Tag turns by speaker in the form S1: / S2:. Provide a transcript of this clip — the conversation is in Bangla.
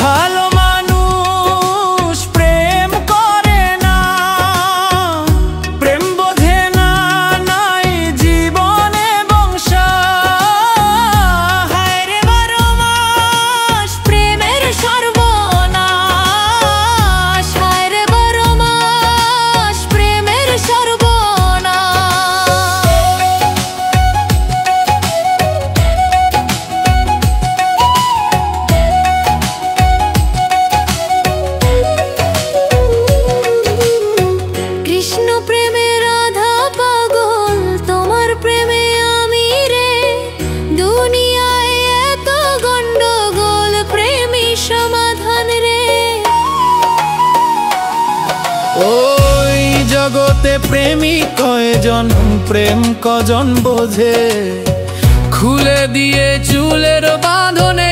S1: ভালো মানুষ প্রেম করে না, প্রেম বোঝে না, নাই জীবনে বংশায়।
S2: হায় রে 12 মাস প্রেমের সর্বনাশ, হায় রে 12 মাস প্রেমের কৃষ্ণ প্রেমে রাধা পাগল, তোমার প্রেমে আমি রে। দুনিয়ায় এত গন্ডগোল, প্রেমী সমাধান রে।
S1: ওই জগতে প্রেমিক কয়জন, প্রেম কজন বোঝে? খুলে দিয়ে চুলের বাঁধনে